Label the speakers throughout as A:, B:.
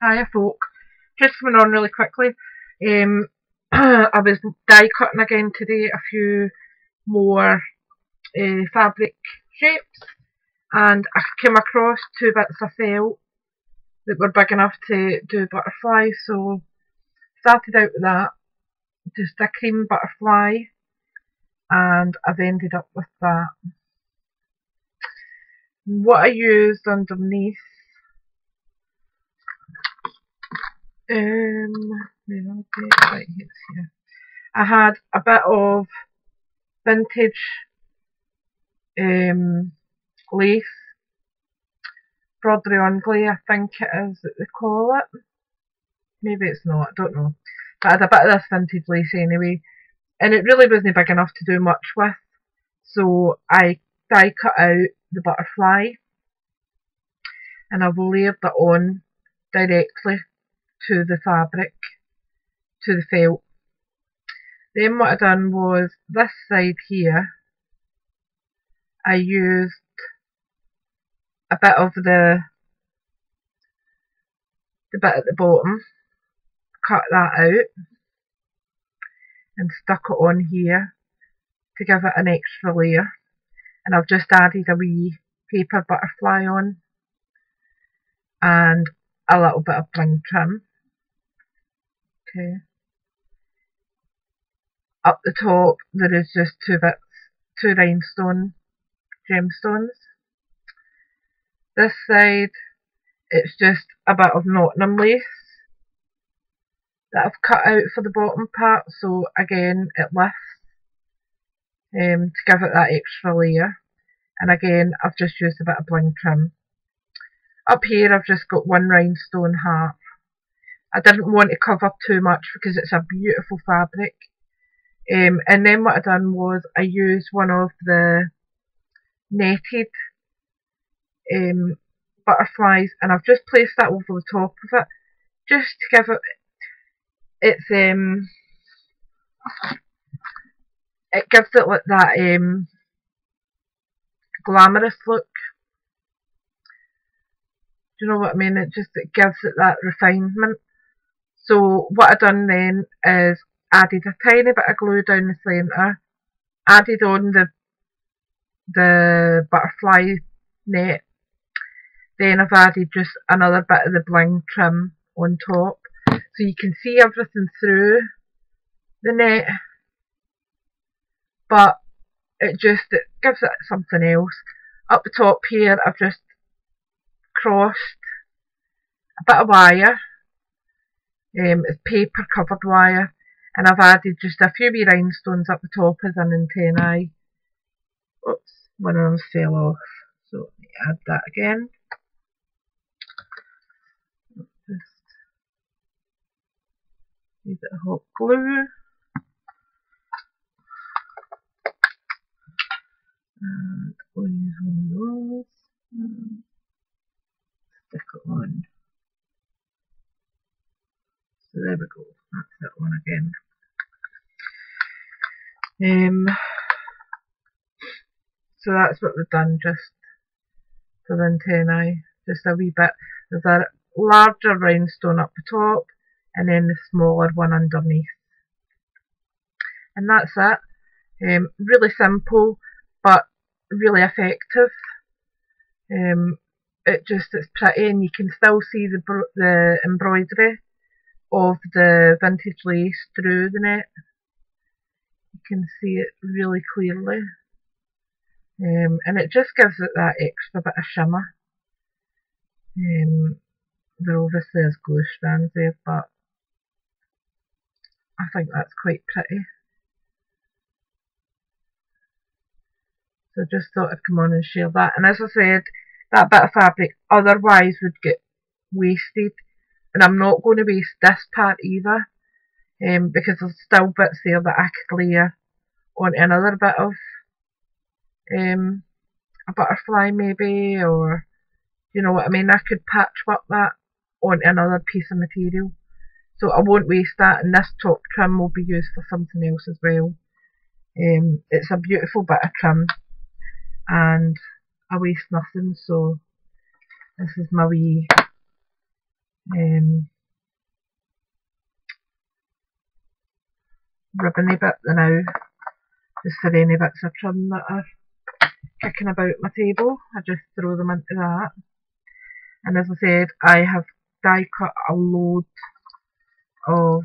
A: Hiya folk. Just coming on really quickly. I was die cutting again today a few more fabric shapes, and I came across two bits of felt that were big enough to do butterflies, so started out with that, just a cream butterfly, and I've ended up with that. What I used underneath, right, here. I had a bit of vintage lace, broderie anglais, I think it is that they call it. Maybe it's not, I don't know. But I had a bit of this vintage lace anyway, and it really wasn't big enough to do much with, so I die cut out the butterfly and I've layered that on directly to the fabric, to the felt. Then what I done was this side here, I used a bit of the bit at the bottom, cut that out and stuck it on here to give it an extra layer, and I've just added a wee paper butterfly on and a little bit of bling trim. Okay. Up the top there is just two rhinestone gemstones. This side it's just a bit of Nottingham lace that I've cut out for the bottom part, so again it lifts to give it that extra layer, and again I've just used a bit of bling trim. Up here I've just got one rhinestone heart. I didn't want to cover too much because it's a beautiful fabric. And then what I done was I used one of the netted butterflies, and I've just placed that over the top of it just to give it it gives it like that glamorous look. Do you know what I mean? It gives it that refinement. So what I done then is added a tiny bit of glue down the centre, added on the butterfly net, then I've added just another bit of the bling trim on top, so you can see everything through the net, but it gives it something else. Up the top here I've just crossed a bit of wire, it's paper covered wire, and I've added just a few wee rhinestones up the top as an antennae. Oops, one of them fell off, so let me add that again. Just use it hot glue. And we'll use one of those. Stick it on. So there we go, that's that one again. So that's what we've done just for the antennae, just a wee bit. There's a larger rhinestone up the top and then the smaller one underneath. And that's it. Really simple but really effective. It's pretty, and you can still see the embroidery of the vintage lace through the net. You can see it really clearly, and it just gives it that extra bit of shimmer. There obviously is glue strands there, but I think that's quite pretty. So just thought I'd come on and share that. And as I said, that bit of fabric otherwise would get wasted, and I'm not going to waste this part either, because there's still bits there that I could layer on another bit of a butterfly maybe, or you know what I mean, I could patchwork that on another piece of material. So I won't waste that, and this top trim will be used for something else as well. It's a beautiful bit of trim and I waste nothing, so this is my wee ribbony bit now, just for any bits of trim that are kicking about my table. I just throw them into that. And as I said, I have die cut a load of,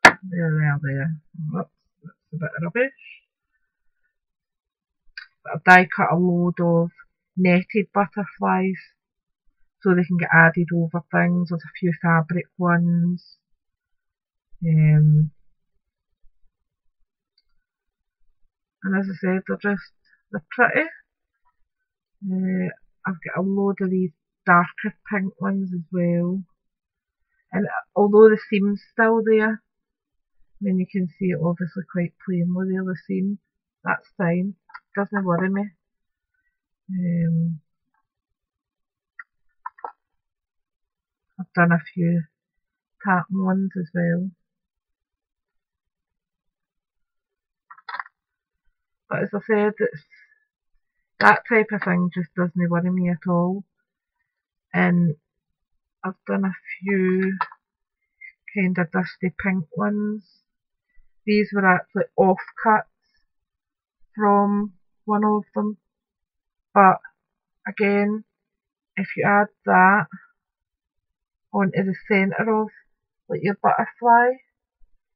A: there. Whoops, that's a bit of rubbish. But I've die cut a load of netted butterflies so they can get added over things. There's a few fabric ones. And as I said, they're pretty. I've got a load of these darker pink ones as well. And although the seam's still there, I mean you can see it obviously quite plainly there, the seam, that's fine, doesn't worry me. I've done a few pattern ones as well. But as I said, that type of thing just doesn't worry me at all. And I've done a few kind of dusty pink ones. These were actually offcuts from one of them. But again, if you add that onto the centre of like your butterfly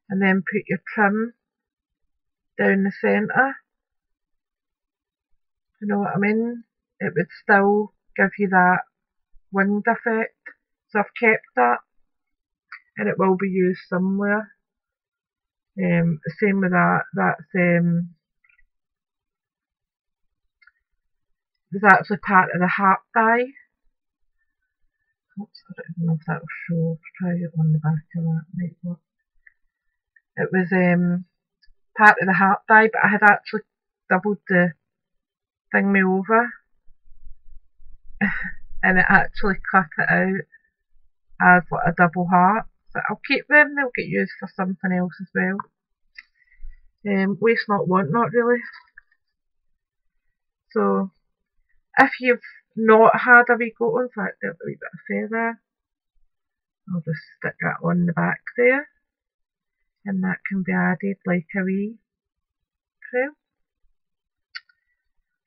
A: and then put your trim down the centre, you know what I mean? It would still give you that winged effect. So I've kept that, and it will be used somewhere. Same with that. There's actually part of the heart die. Oops, I don't know if that will show. I'll try it on the back of that. Might work. It was part of the heart die, but I had actually doubled the thing me over, and it actually cut it out as like a double heart. So I'll keep them, they'll get used for something else as well. Waste not, want not really. So if you've not had a wee go, in fact there's a wee bit of feather, I'll just stick that on the back there, and that can be added like a wee trail.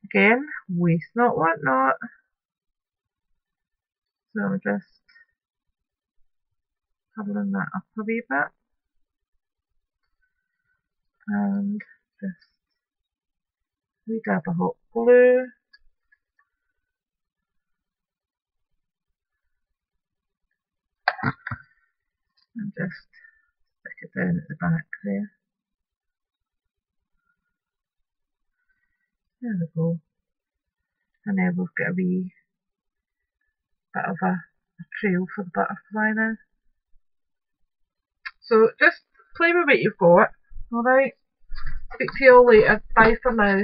A: Again, waste not, want not. So I'm just colouring that up a wee bit, and just a wee dab of hot glue, and just stick it down at the back there. There we go. And then we've got a wee bit of a trail for the butterfly now. So just play with what you've got, alright? Speak to you all later. Bye for now.